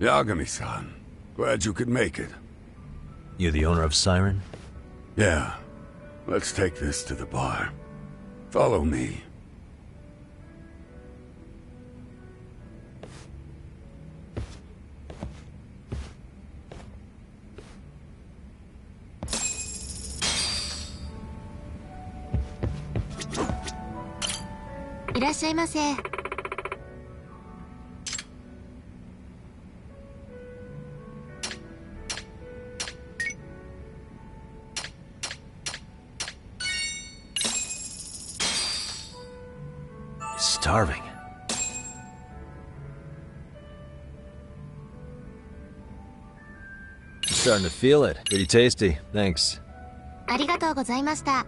Yagami-san, glad you could make it. You the owner of Siren? Yeah. Let's take this to the bar. Follow me. Starving. I'm starting to feel it. Pretty tasty. Thanks. ありがとうございました。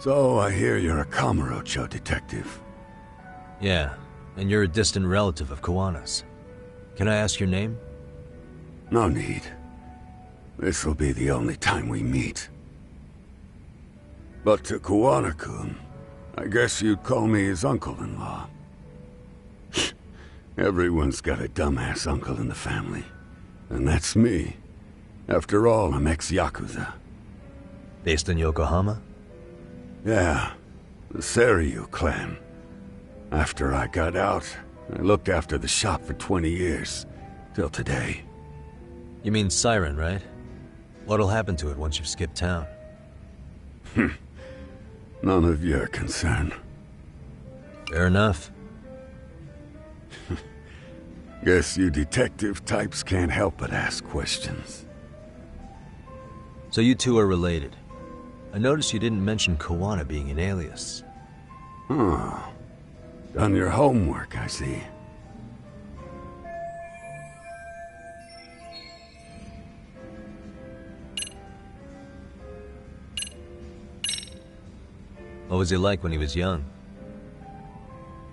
So, I hear you're a Kamurocho detective. Yeah, and you're a distant relative of Kawana's. Can I ask your name? No need. This'll be the only time we meet. But to Kawana-kun, I guess you'd call me his uncle-in-law. Everyone's got a dumbass uncle in the family. And that's me. After all, I'm ex-Yakuza. Based in Yokohama? Yeah, the Seiryu clan. After I got out, I looked after the shop for 20 years. Till today. You mean Siren, right? What'll happen to it once you've skipped town? None of your concern. Fair enough. Guess you detective types can't help but ask questions. So you two are related. I noticed you didn't mention Kawana being an alias. Oh. Done your homework, I see. What was he like when he was young?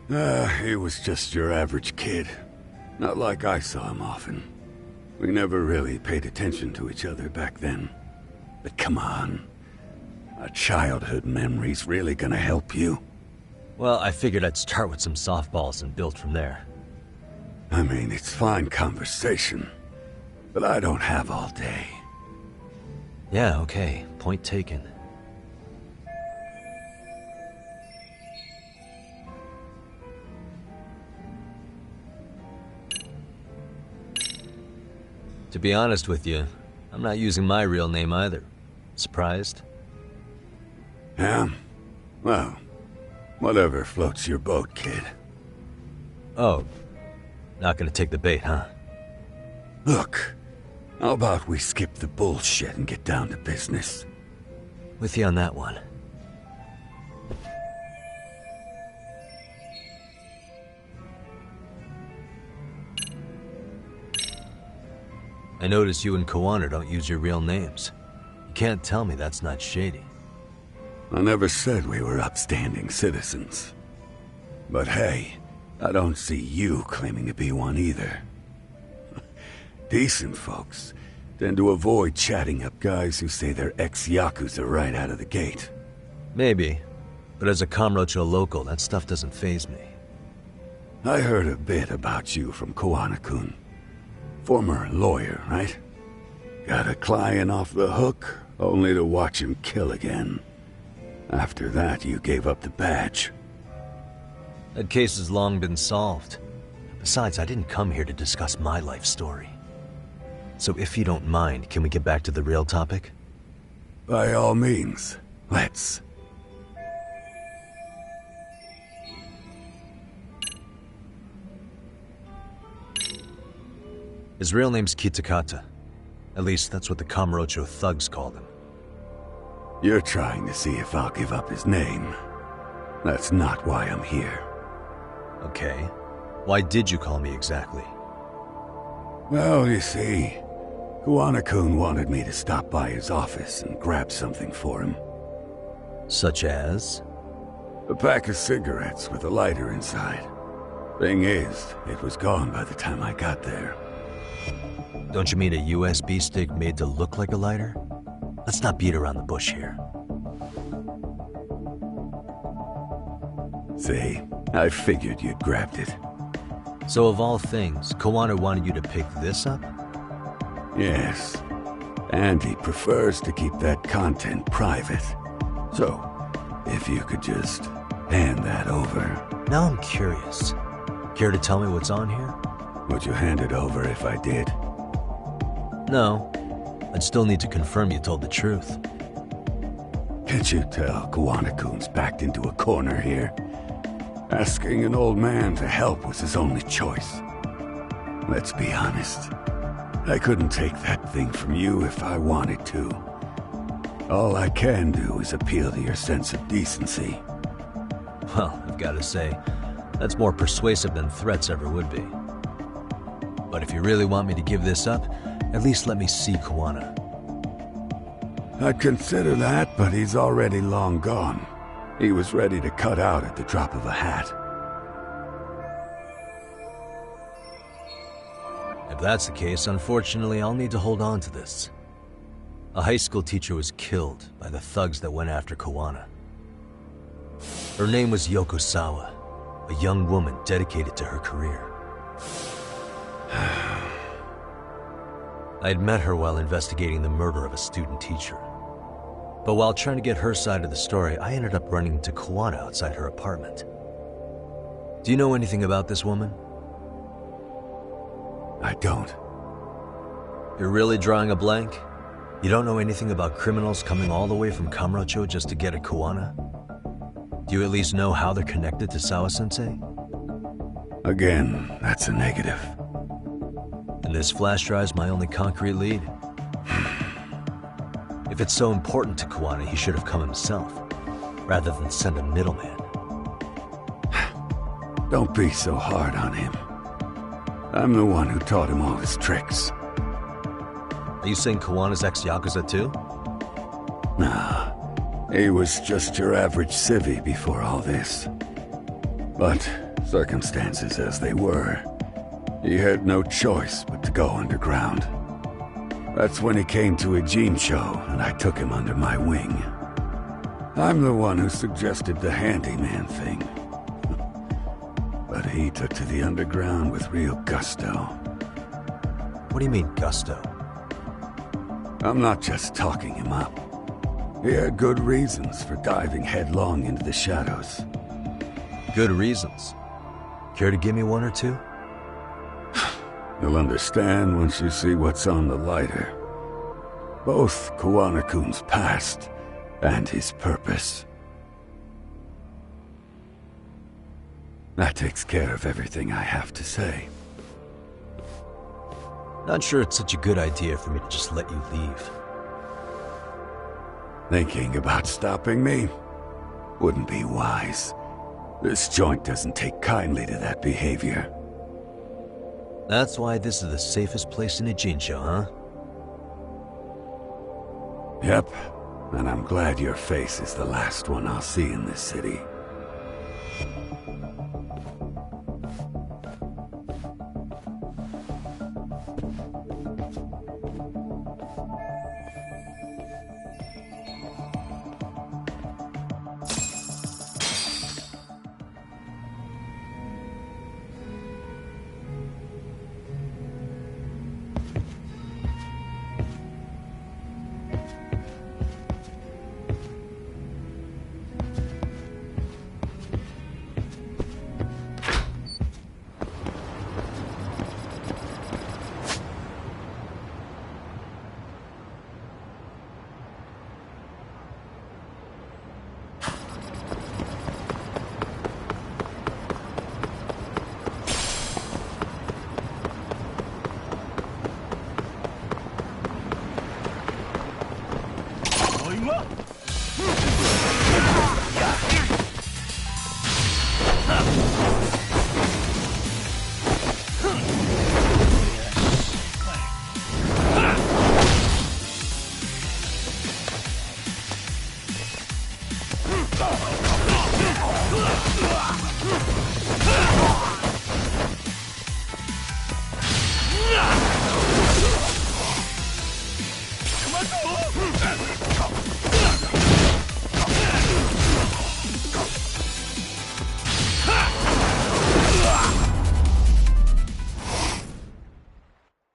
He was just your average kid. Not like I saw him often. We never really paid attention to each other back then. But come on. A childhood memory's really gonna help you? Well, I figured I'd start with some softballs and build from there. I mean, it's fine conversation. But I don't have all day. Yeah, okay. Point taken. To be honest with you, I'm not using my real name either. Surprised? Yeah? Well, whatever floats your boat, kid. Oh, not gonna take the bait, huh? Look, how about we skip the bullshit and get down to business? With you on that one. I notice you and Kawana don't use your real names. You can't tell me that's not shady. I never said we were upstanding citizens. But hey, I don't see you claiming to be one either. Decent folks tend to avoid chatting up guys who say they're ex-Yakuza right out of the gate. Maybe, but as a Kamurocho local, that stuff doesn't faze me. I heard a bit about you from Kawana-kun. Former lawyer, right? Got a client off the hook, only to watch him kill again. After that, you gave up the badge. That case has long been solved. Besides, I didn't come here to discuss my life story. So if you don't mind, can we get back to the real topic? By all means, let's. His real name's Kitakata. At least that's what the Kamurocho thugs called him. You're trying to see if I'll give up his name. That's not why I'm here. Okay. Why did you call me exactly? Well, you see, Kawana-kun wanted me to stop by his office and grab something for him. Such as? A pack of cigarettes with a lighter inside. Thing is, it was gone by the time I got there. Don't you mean a USB stick made to look like a lighter? Let's not beat around the bush here. See, I figured you'd grabbed it. So of all things, Koana wanted you to pick this up? Yes. And he prefers to keep that content private. So, if you could just hand that over. Now I'm curious. Care to tell me what's on here? Would you hand it over if I did? No. I'd still need to confirm you told the truth. Can't you tell Koana-kun's backed into a corner here? Asking an old man to help was his only choice. Let's be honest. I couldn't take that thing from you if I wanted to. All I can do is appeal to your sense of decency. Well, I've got to say, that's more persuasive than threats ever would be. But if you really want me to give this up, at least let me see Koana. I'd consider that, but he's already long gone. He was ready to cut out at the drop of a hat. If that's the case, unfortunately, I'll need to hold on to this. A high school teacher was killed by the thugs that went after Koana. Her name was Yokosawa, a young woman dedicated to her career. I had met her while investigating the murder of a student teacher. But while trying to get her side of the story, I ended up running into Koana outside her apartment. Do you know anything about this woman? I don't. You're really drawing a blank? You don't know anything about criminals coming all the way from Kamurocho just to get at Koana? Do you at least know how they're connected to Sawa-sensei? Again, that's a negative. And this flash drive's my only concrete lead. If it's so important to Koana, he should have come himself, rather than send a middleman. Don't be so hard on him. I'm the one who taught him all his tricks. Are you saying Koana's ex-Yakuza too? Nah, he was just your average civvy before all this. But circumstances as they were, he had no choice but to go underground. That's when he came to a Judgement, and I took him under my wing. I'm the one who suggested the handyman thing. But he took to the underground with real gusto. What do you mean, gusto? I'm not just talking him up. He had good reasons for diving headlong into the shadows. Good reasons. Care to give me one or two? You'll understand once you see what's on the lighter. Both Koana-kun's past and his purpose. That takes care of everything I have to say. Not sure it's such a good idea for me to just let you leave. Thinking about stopping me wouldn't be wise. This joint doesn't take kindly to that behavior. That's why this is the safest place in a Jinsho, huh? Yep, and I'm glad your face is the last one I'll see in this city.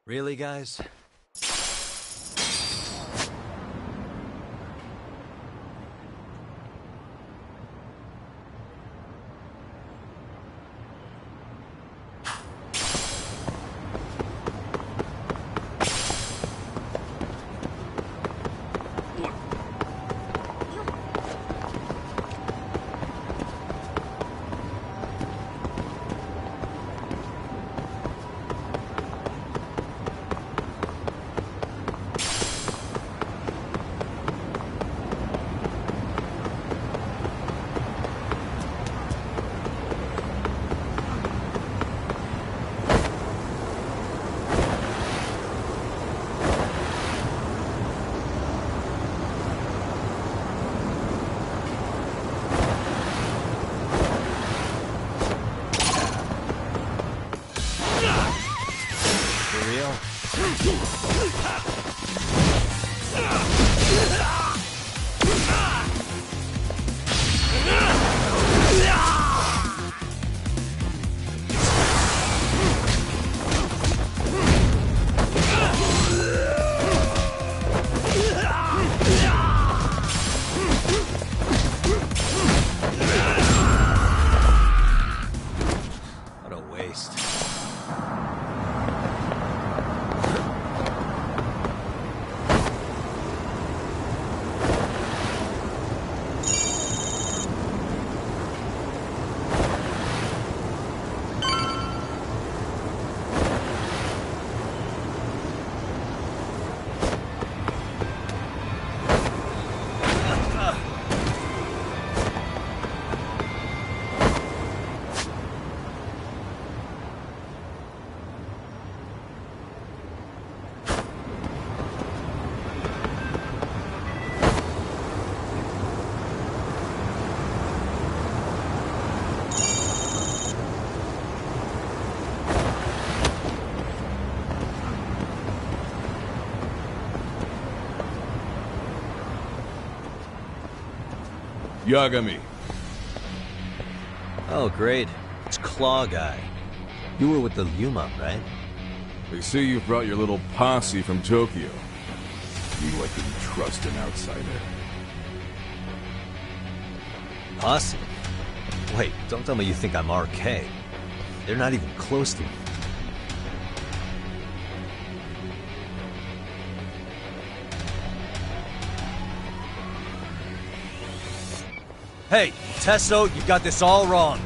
Really, guys? Yagami. Oh, great. It's Claw Guy. You were with the Yuma, right? They say you brought your little posse from Tokyo. You I can trust an outsider. Posse? Wait, don't tell me you think I'm RK. They're not even close to me. Hey, Tesso, you got this all wrong.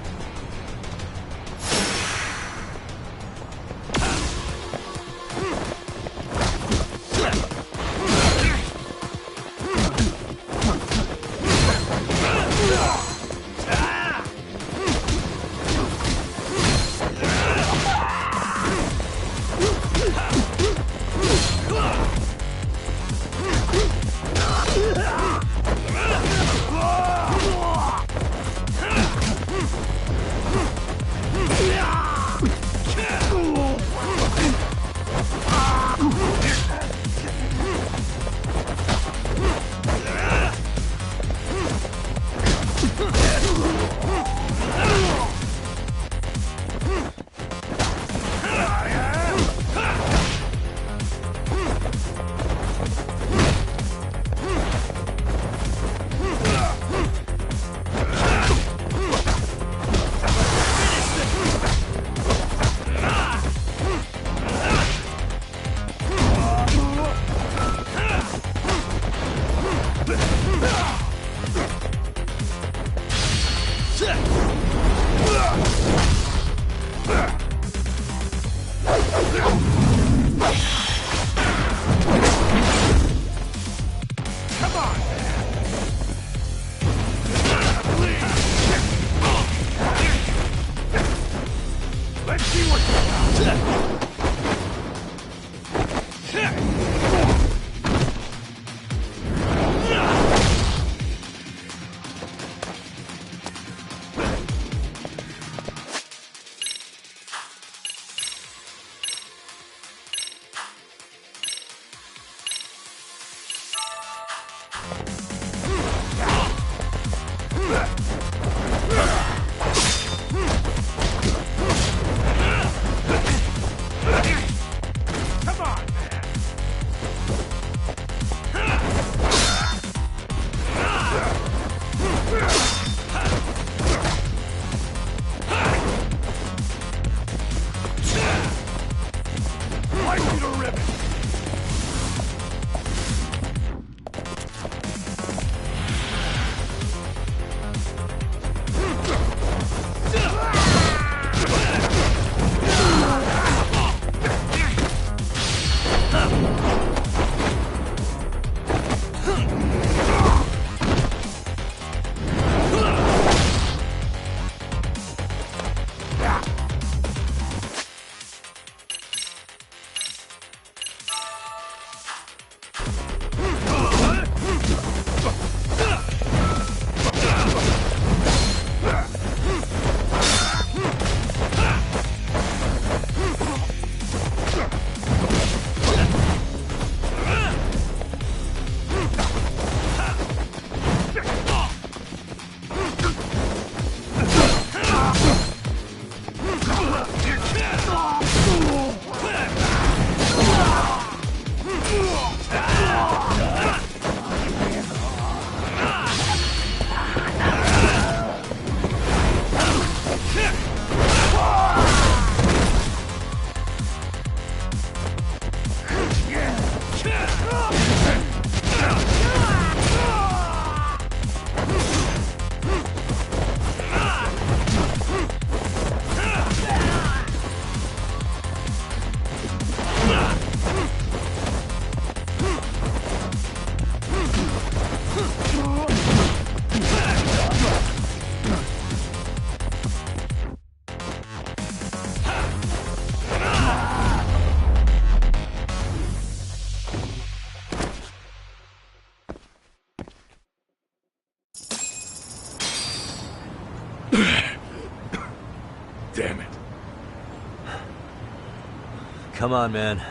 Come on, man.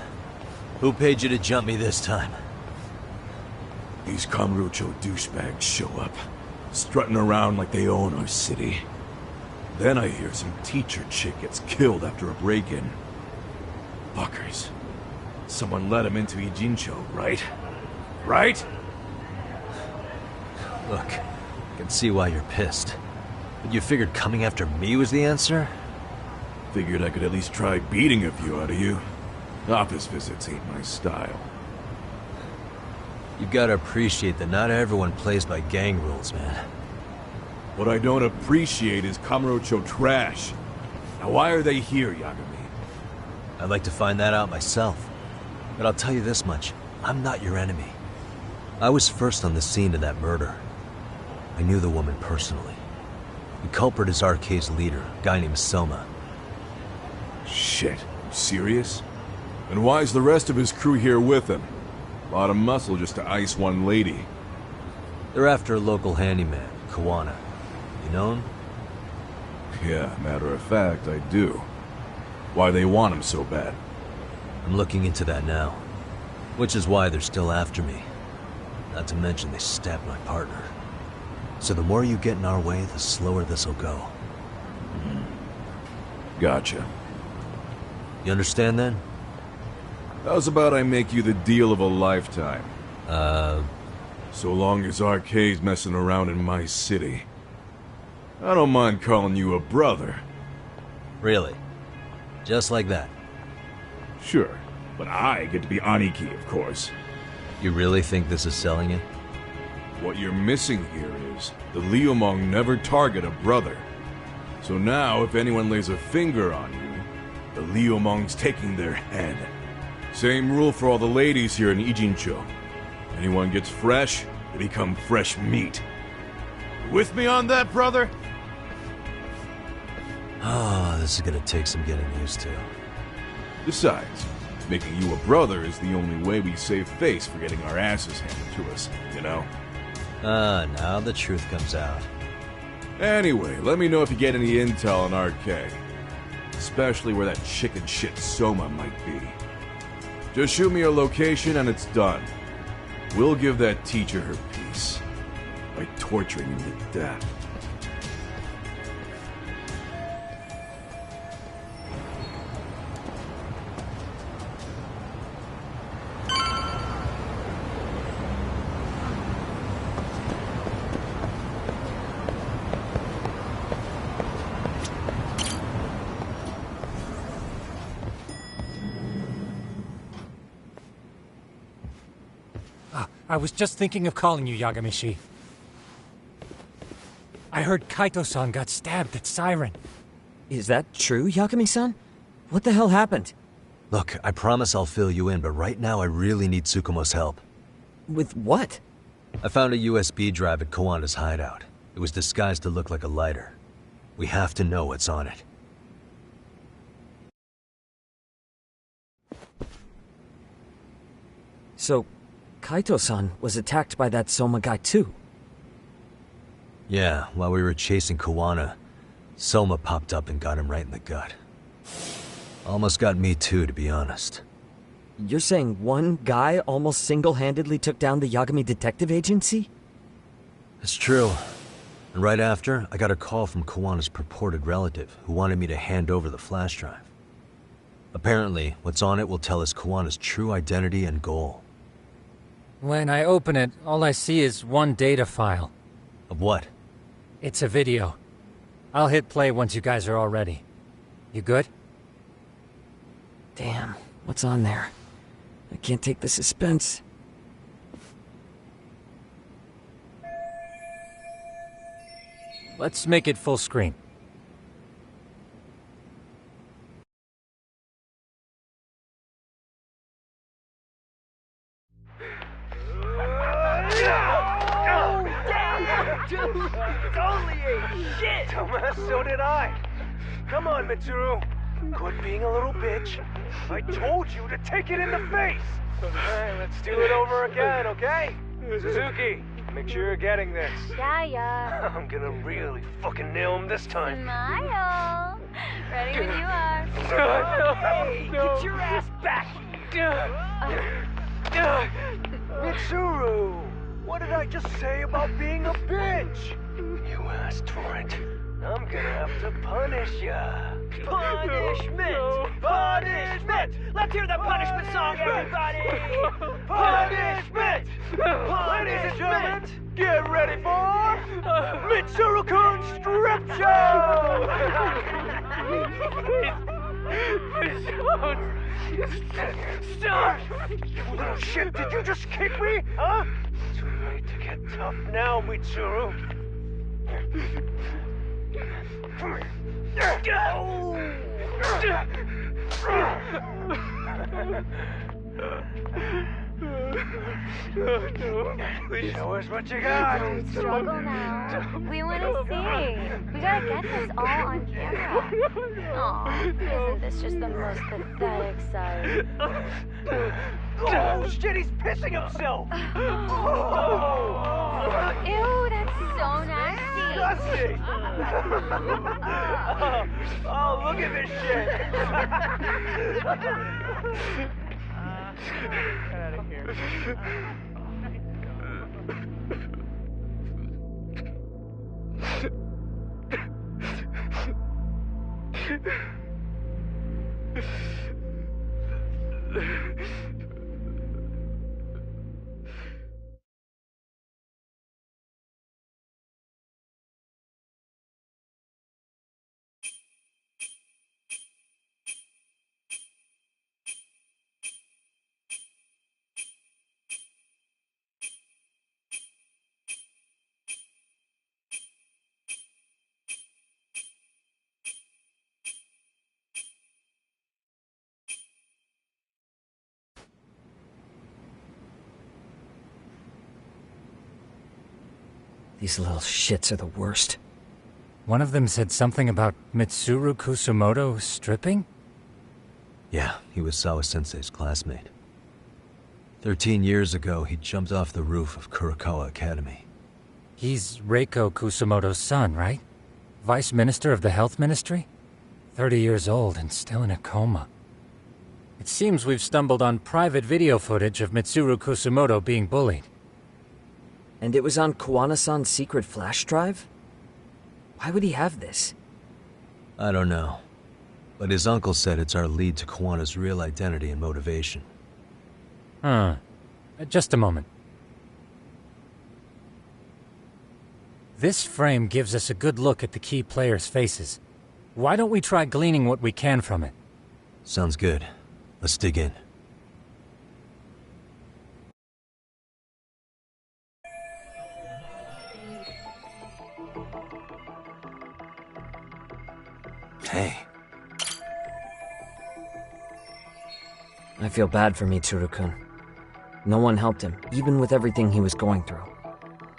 Who paid you to jump me this time? These Kamurocho douchebags show up, strutting around like they own our city. Then I hear some teacher chick gets killed after a break-in. Fuckers. Someone let him into Ijincho, right? Right? Look, I can see why you're pissed. But you figured coming after me was the answer? Figured I could at least try beating a few out of you. Office visits ain't my style. You gotta appreciate that not everyone plays by gang rules, man. What I don't appreciate is Kamurocho trash. Now why are they here, Yagami? I'd like to find that out myself. But I'll tell you this much, I'm not your enemy. I was first on the scene of that murder. I knew the woman personally. The culprit is RK's leader, a guy named Soma. Shit, you serious? And why's the rest of his crew here with him? A lot of muscle just to ice one lady. They're after a local handyman, Kawana. You know him? Yeah, matter of fact, I do. Why they want him so bad? I'm looking into that now. Which is why they're still after me. Not to mention they stabbed my partner. So the more you get in our way, the slower this'll go. Gotcha. You understand then? How's about I make you the deal of a lifetime? So long as RK's messing around in my city. I don't mind calling you a brother. Really? Just like that? Sure, but I get to be Aniki, of course. You really think this is selling it? What you're missing here is the Liumong never target a brother. So now, if anyone lays a finger on you, the Liumong's taking their head. Same rule for all the ladies here in Ijincho. Anyone gets fresh, they become fresh meat. You with me on that, brother? Oh, this is gonna take some getting used to. Besides, making you a brother is the only way we save face for getting our asses handed to us, you know? Now the truth comes out. Anyway, let me know if you get any intel on RK. Especially where that chicken shit Soma might be. Just shoot me a location and it's done. We'll give that teacher her peace. By torturing him to death. I was just thinking of calling you, Yagami-shi. I heard Kaito-san got stabbed at Siren. Is that true, Yagami-san? What the hell happened? Look, I promise I'll fill you in, but right now I really need Tsukumo's help. With what? I found a USB drive at Kawana's hideout. It was disguised to look like a lighter. We have to know what's on it. So, Kaito-san was attacked by that Soma guy too? Yeah, while we were chasing Kawana, Soma popped up and got him right in the gut. Almost got me too, to be honest. You're saying one guy almost single-handedly took down the Yagami Detective Agency? It's true. And right after, I got a call from Kawana's purported relative who wanted me to hand over the flash drive. Apparently, what's on it will tell us Kawana's true identity and goal. When I open it, all I see is one data file. Of what? It's a video. I'll hit play once you guys are all ready. You good? Damn, what's on there? I can't take the suspense. Let's make it full screen. Totally ate shit! Dumbass, so did I. Come on, Mitsuru. Quit being a little bitch. I told you to take it in the face! Alright, let's do it over again, okay? Suzuki, make sure you're getting this. Yeah. I'm gonna really fucking nail him this time. Smile. Ready when you are. Hey, get your ass back! Mitsuru! What did I just say about being a bitch? You asked for it. I'm gonna have to punish ya. Punishment! Punishment! Let's hear the punishment song, everybody! Punishment! Ladies and gentlemen, get ready for Mitsuru-kun Strip Show! Stop! You little shit, did you just kick me? Huh? Too late to get tough now, Mitsuru. Show us what you got. Don't struggle now. We want to see. We gotta get this all on camera. Aw, isn't this just the most pathetic sight? Oh shit, he's pissing himself. Ew, that's so nasty. Disgusting. Oh, look at this shit. Get out of here. These little shits are the worst. One of them said something about Mitsuru Kusumoto stripping? Yeah, he was Sawa-sensei's classmate. 13 years ago, he jumped off the roof of Kurokawa Academy. He's Reiko Kusumoto's son, right? Vice Minister of the Health Ministry? 30 years old and still in a coma. It seems we've stumbled on private video footage of Mitsuru Kusumoto being bullied. And it was on Kawana-san's secret flash drive? Why would he have this? I don't know. But his uncle said it's our lead to Kawana's real identity and motivation. Huh. Just a moment. This frame gives us a good look at the key players' faces. Why don't we try gleaning what we can from it? Sounds good. Let's dig in. Hey. I feel bad for Mitsuru-kun. No one helped him, even with everything he was going through.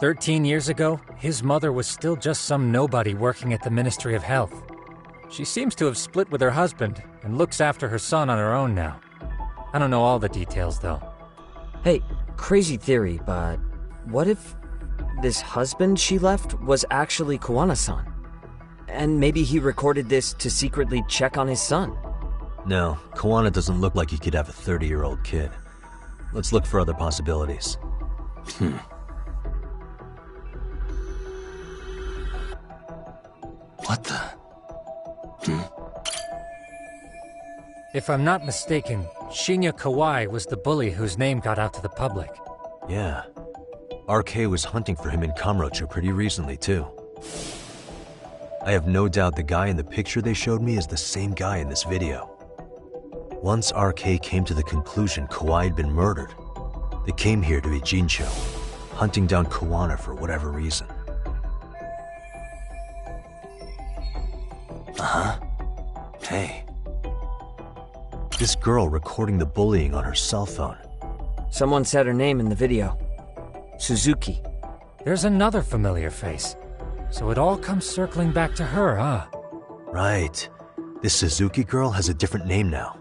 13 years ago, his mother was still just some nobody working at the Ministry of Health. She seems to have split with her husband and looks after her son on her own now. I don't know all the details, though. Hey, crazy theory, but what if this husband she left was actually Kawana-san? And maybe he recorded this to secretly check on his son. No, Kawana doesn't look like he could have a 30-year-old kid. Let's look for other possibilities. What the? If I'm not mistaken, Shinya Kawai was the bully whose name got out to the public. Yeah. RK was hunting for him in Kamurocho pretty recently, too. I have no doubt the guy in the picture they showed me is the same guy in this video. Once RK came to the conclusion Kawai had been murdered, they came here to Ijincho, hunting down Kawana for whatever reason. Hey. This girl recording the bullying on her cell phone. Someone said her name in the video. Suzuki. There's another familiar face. So it all comes circling back to her, huh? Right. This Suzuki girl has a different name now.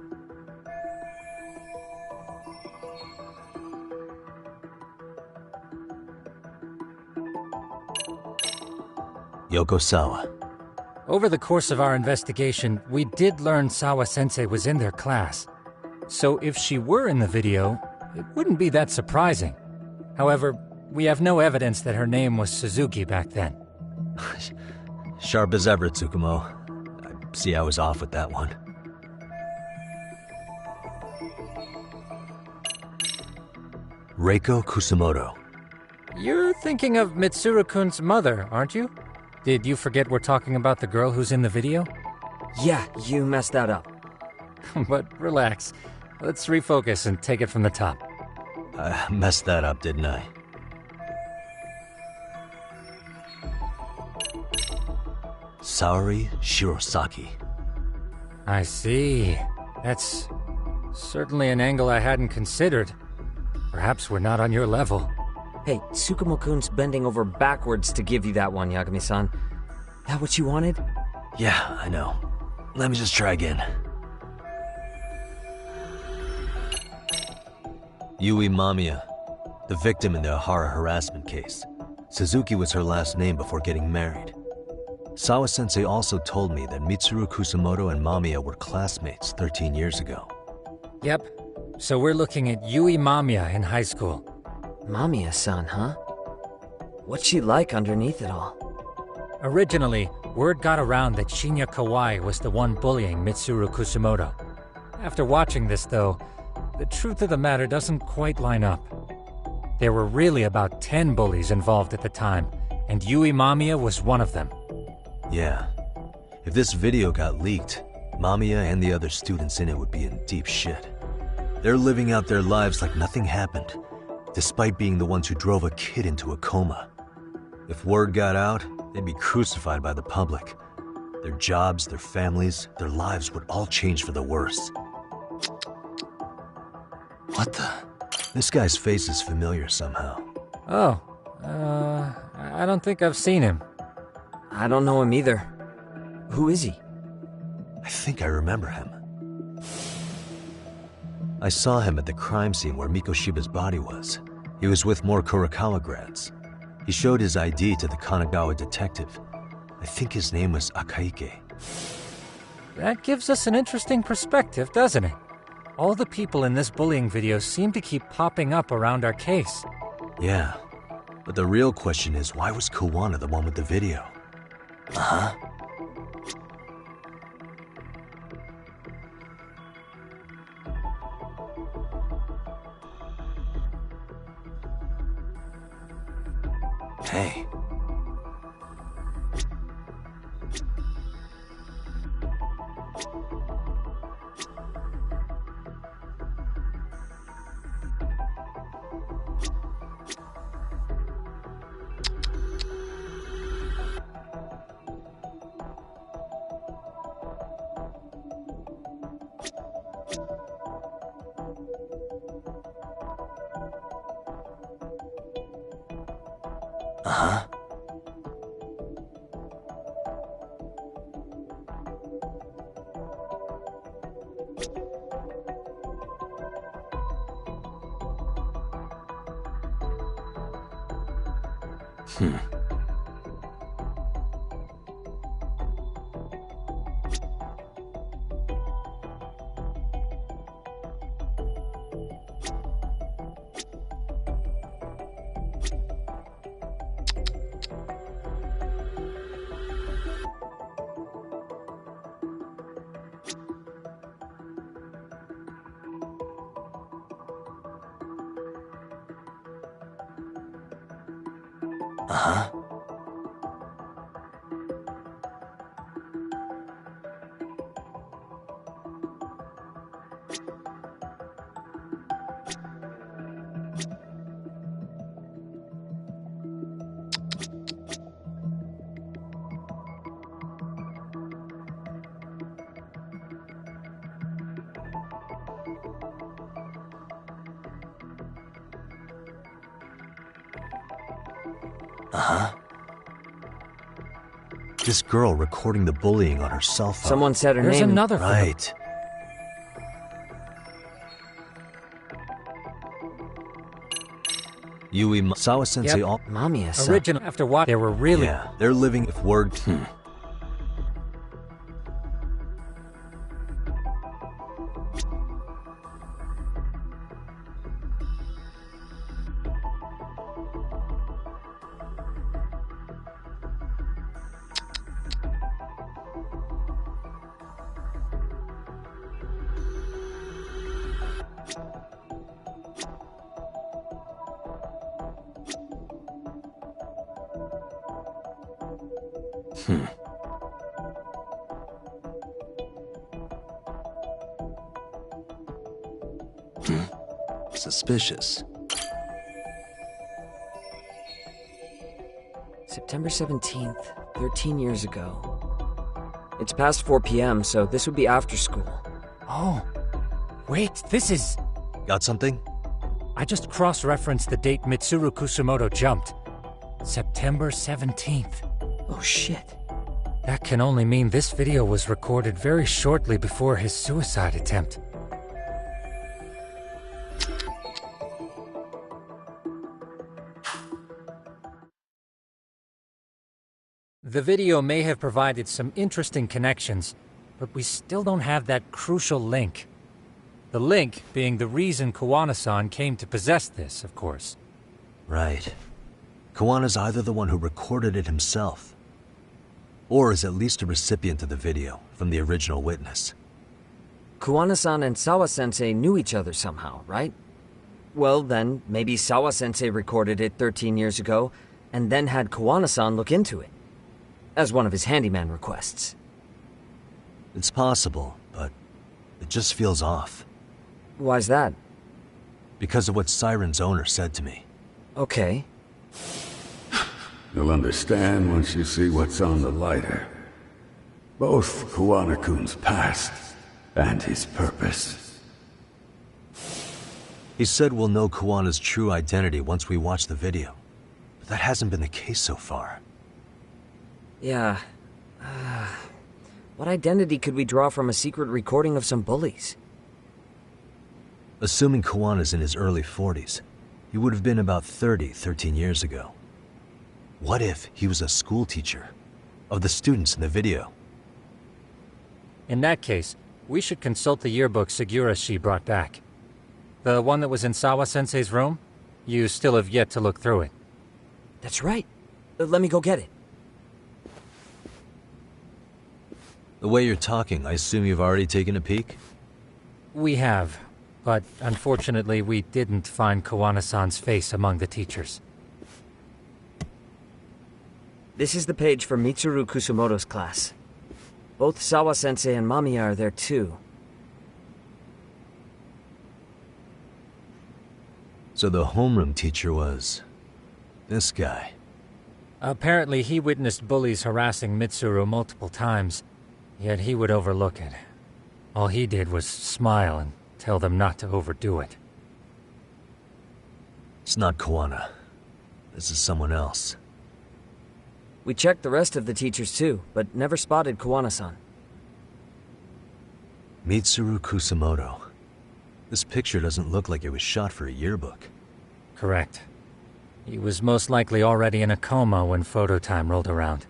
Yokosawa. Over the course of our investigation, we did learn Sawa-sensei was in their class. So if she were in the video, it wouldn't be that surprising. However, we have no evidence that her name was Suzuki back then. Sharp as ever, Tsukumo. I see I was off with that one. Reiko Kusumoto. You're thinking of Mitsuru-kun's mother, aren't you? Did you forget we're talking about the girl who's in the video? Yeah, you messed that up. But relax. Let's refocus and take it from the top. I messed that up, didn't I? Saori Shirosaki. I see. That's certainly an angle I hadn't considered. Perhaps we're not on your level. Hey, Tsukumo-kun's bending over backwards to give you that one, Yagami-san. That what you wanted? Yeah, I know. Let me just try again. Yui Mamiya, the victim in the Ohara harassment case. Suzuki was her last name before getting married. Sawa-sensei also told me that Mitsuru Kusumoto and Mamiya were classmates 13 years ago. Yep. So we're looking at Yui Mamiya in high school. Mamiya-san, huh? What's she like underneath it all? Originally, word got around that Shinya Kawai was the one bullying Mitsuru Kusumoto. After watching this, though, the truth of the matter doesn't quite line up. There were really about 10 bullies involved at the time, and Yui Mamiya was one of them. Yeah. If this video got leaked, Mamiya and the other students in it would be in deep shit. They're living out their lives like nothing happened, despite being the ones who drove a kid into a coma. If word got out, they'd be crucified by the public. Their jobs, their families, their lives would all change for the worse. What the? This guy's face is familiar somehow. Oh, I don't think I've seen him. I don't know him either. Who is he? I think I remember him. I saw him at the crime scene where Mikoshiba's body was. He was with more Kurokawa grads. He showed his ID to the Kanagawa detective. I think his name was Akaike. That gives us an interesting perspective, doesn't it? All the people in this bullying video seem to keep popping up around our case. Yeah, but the real question is, why was Kawana the one with the video? Uh-huh. Hey. Uh-huh. Uh-huh. Uh-huh. This girl recording the bullying on her cell phone. Someone said her There's name. another photo. Right. Yui Sawa-sensei Yep. all... Mamiya-san. Original after what? They were really... Yeah, they're living if word... Suspicious. September 17th, 13 years ago. It's past 4 p.m., so this would be after school. Oh, wait, this is... Got something? I just cross-referenced the date Mitsuru Kusumoto jumped. September 17th. Oh shit. That can only mean this video was recorded very shortly before his suicide attempt. The video may have provided some interesting connections, but we still don't have that crucial link. The link being the reason Kawana-san came to possess this, of course. Right. Kawana's either the one who recorded it himself, or is at least a recipient of the video from the original witness. Kawana-san and Sawa-sensei knew each other somehow, right? Well then, maybe Sawa-sensei recorded it 13 years ago, and then had Kawana-san look into it, as one of his handyman requests. It's possible, but it just feels off. Why's that? Because of what Siren's owner said to me. Okay. You'll understand once you see what's on the lighter. Both Kawana-kun's past and his purpose. He said we'll know Kawana's true identity once we watch the video. But that hasn't been the case so far. Yeah. What identity could we draw from a secret recording of some bullies? Assuming Kawana's in his early 40s, he would have been about 30 13 years ago. What if he was a school teacher of the students in the video? In that case, we should consult the yearbook Segura-shi brought back. The one that was in Sawa-sensei's room? You still have yet to look through it. That's right. Let me go get it. The way you're talking, I assume you've already taken a peek? We have, but unfortunately we didn't find Kawana-san's face among the teachers. This is the page for Mitsuru Kusumoto's class. Both Sawa-sensei and Mamiya are there too. So the homeroom teacher was... this guy. Apparently he witnessed bullies harassing Mitsuru multiple times, yet he would overlook it. All he did was smile and tell them not to overdo it. It's not Kawana. This is someone else. We checked the rest of the teachers too, but never spotted Kawana-san. Mitsuru Kusumoto. This picture doesn't look like it was shot for a yearbook. Correct. He was most likely already in a coma when photo time rolled around.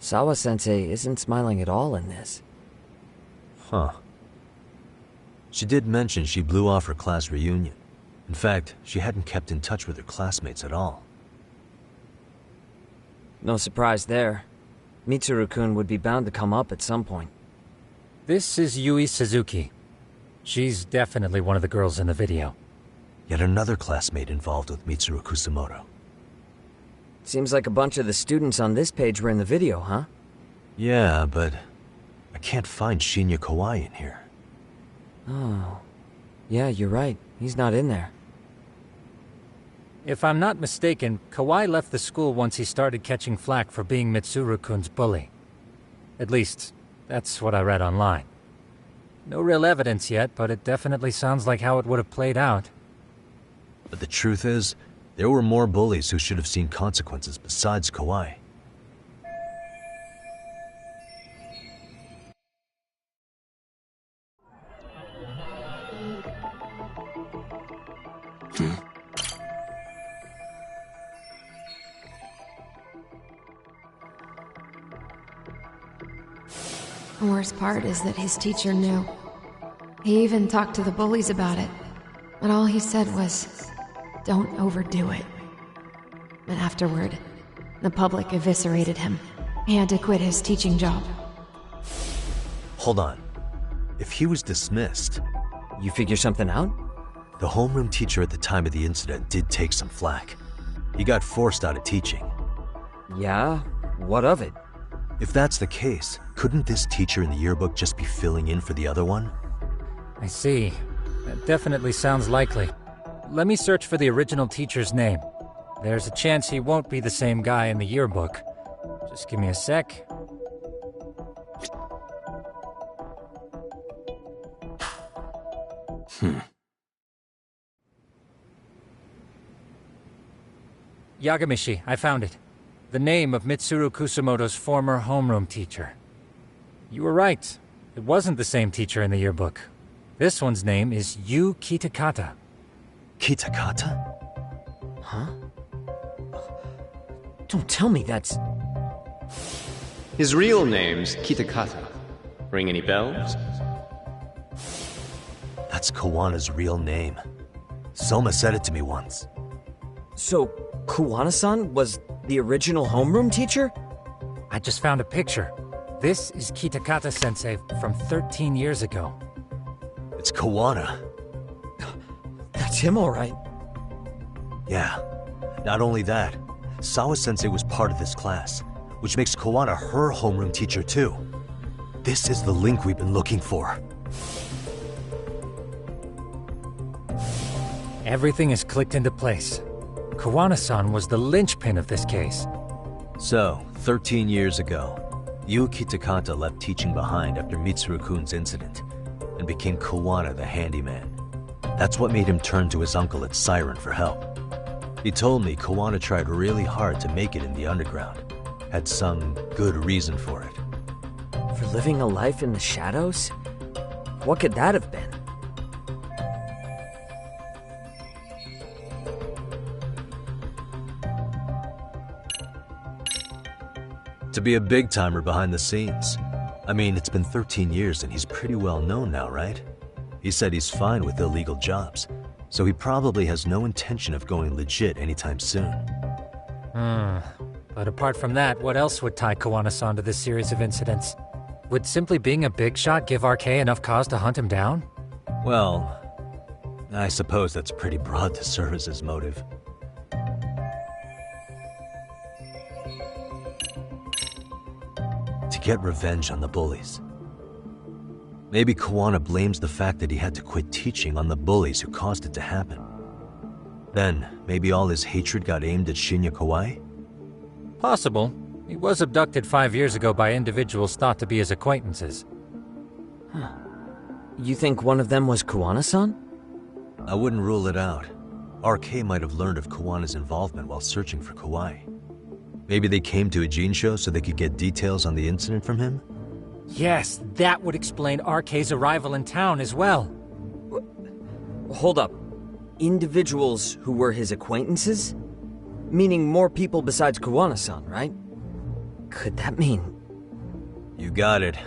Sawa-sensei isn't smiling at all in this. Huh. She did mention she blew off her class reunion. In fact, she hadn't kept in touch with her classmates at all. No surprise there. Mitsuru-kun would be bound to come up at some point. This is Yui Suzuki. She's definitely one of the girls in the video. Yet another classmate involved with Mitsuru Kusamoto. Seems like a bunch of the students on this page were in the video, huh? Yeah, but I can't find Shinya Kawai in here. Oh. Yeah, you're right. He's not in there. If I'm not mistaken, Kawai left the school once he started catching flack for being Mitsuru-kun's bully. At least, that's what I read online. No real evidence yet, but it definitely sounds like how it would have played out. But the truth is, there were more bullies who should have seen consequences besides Kawai. The worst part is that his teacher knew. He even talked to the bullies about it, but all he said was, "Don't overdo it." But afterward, the public eviscerated him. He had to quit his teaching job. Hold on. If he was dismissed... You figure something out? The homeroom teacher at the time of the incident did take some flack. He got forced out of teaching. Yeah? What of it? If that's the case, couldn't this teacher in the yearbook just be filling in for the other one? I see. That definitely sounds likely. Let me search for the original teacher's name. There's a chance he won't be the same guy in the yearbook. Just give me a sec. Yagamishi, I found it. The name of Mitsuru Kusamoto's former homeroom teacher. You were right. It wasn't the same teacher in the yearbook. This one's name is Yu Kitakata. Kitakata? Huh? Don't tell me that's... His real name's Kitakata. Ring any bells? That's Kawana's real name. Soma said it to me once. So, Kuwana-san was the original homeroom teacher? I just found a picture. This is Kitakata-sensei from 13 years ago. It's Kawana. That's him, all right. Yeah. Not only that, Sawa-sensei was part of this class, which makes Kawana her homeroom teacher too. This is the link we've been looking for. Everything is clicked into place. Kawana-san was the linchpin of this case. So, 13 years ago, Yu Kitakata left teaching behind after Mitsuru-kun's incident, and became Kawana the handyman. That's what made him turn to his uncle at Siren for help. He told me Kawana tried really hard to make it in the underground. Had some good reason for it. For living a life in the shadows? What could that have been? To be a big-timer behind the scenes. I mean, it's been 13 years and he's pretty well known now, right? He said he's fine with illegal jobs, so he probably has no intention of going legit anytime soon. But apart from that, what else would tie Kawana-san to this series of incidents? Would simply being a big shot give RK enough cause to hunt him down? Well, I suppose that's pretty broad to serve as his motive. To get revenge on the bullies. Maybe Kawana blames the fact that he had to quit teaching on the bullies who caused it to happen. Then, maybe all his hatred got aimed at Shinya Kawai? Possible. He was abducted 5 years ago by individuals thought to be his acquaintances. Huh. You think one of them was Kawana-san? I wouldn't rule it out. RK might have learned of Kawana's involvement while searching for Kawai. Maybe they came to a Jinsho so they could get details on the incident from him? Yes, that would explain RK's arrival in town as well. Hold up. Individuals who were his acquaintances? Meaning more people besides Kawana-san, right? Could that mean You got it.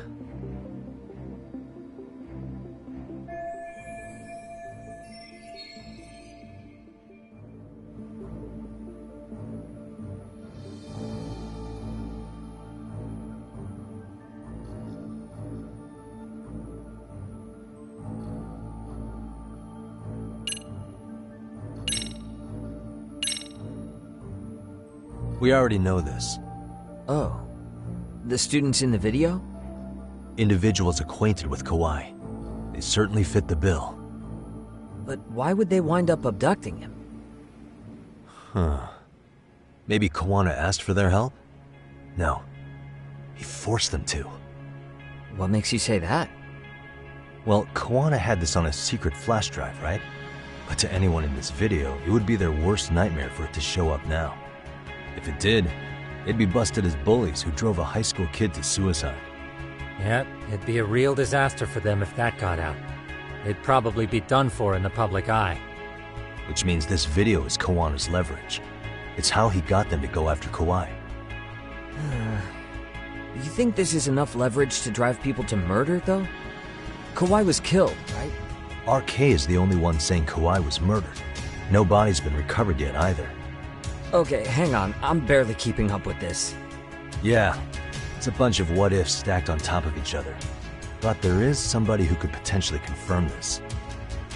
We already know this. Oh. The students in the video? Individuals acquainted with Kawhi. They certainly fit the bill. But why would they wind up abducting him? Huh. Maybe Kawana asked for their help? No. He forced them to. What makes you say that? Well, Kawana had this on a secret flash drive, right? But to anyone in this video, it would be their worst nightmare for it to show up now. If it did, they'd be busted as bullies who drove a high school kid to suicide. Yep, it'd be a real disaster for them if that got out. They'd probably be done for in the public eye. Which means this video is Kawana's leverage. It's how he got them to go after Kawhi. You think this is enough leverage to drive people to murder, though? Kawhi was killed, right? RK is the only one saying Kawhi was murdered. No body's been recovered yet either. Okay, hang on. I'm barely keeping up with this. Yeah, it's a bunch of what-ifs stacked on top of each other. But there is somebody who could potentially confirm this.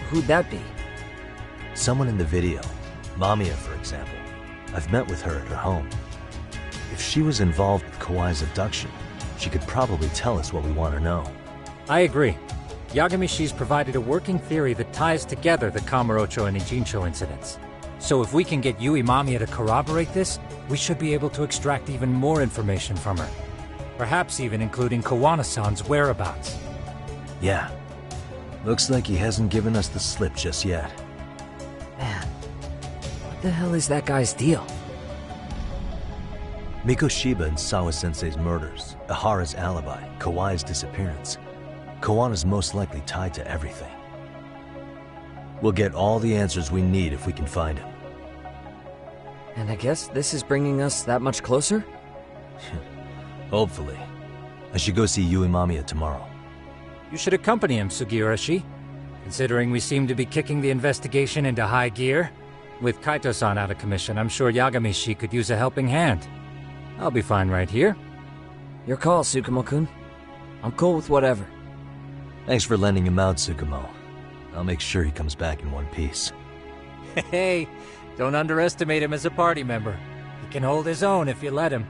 Who'd that be? Someone in the video. Mamiya, for example. I've met with her at her home. If she was involved with Kawhi's abduction, she could probably tell us what we want to know. I agree. Yagamishi's provided a working theory that ties together the Kamurocho and Ijincho incidents. So if we can get Yui Mamiya to corroborate this, we should be able to extract even more information from her. Perhaps even including Kawana-san's whereabouts. Yeah. Looks like he hasn't given us the slip just yet. Man, what the hell is that guy's deal? Mikoshiba and Sawa-sensei's murders, Ihara's alibi, Kawhi's disappearance. Kawana's most likely tied to everything. We'll get all the answers we need if we can find him. And I guess this is bringing us that much closer? Hopefully. I should go see Yui Mamiya tomorrow. You should accompany him, Sugiurashi. Considering we seem to be kicking the investigation into high gear. With Kaito-san out of commission, I'm sure Yagamishi could use a helping hand. I'll be fine right here. Your call, Tsukumo-kun. I'm cool with whatever. Thanks for lending him out, Tsukumo. I'll make sure he comes back in one piece. Hey, don't underestimate him as a party member. He can hold his own if you let him.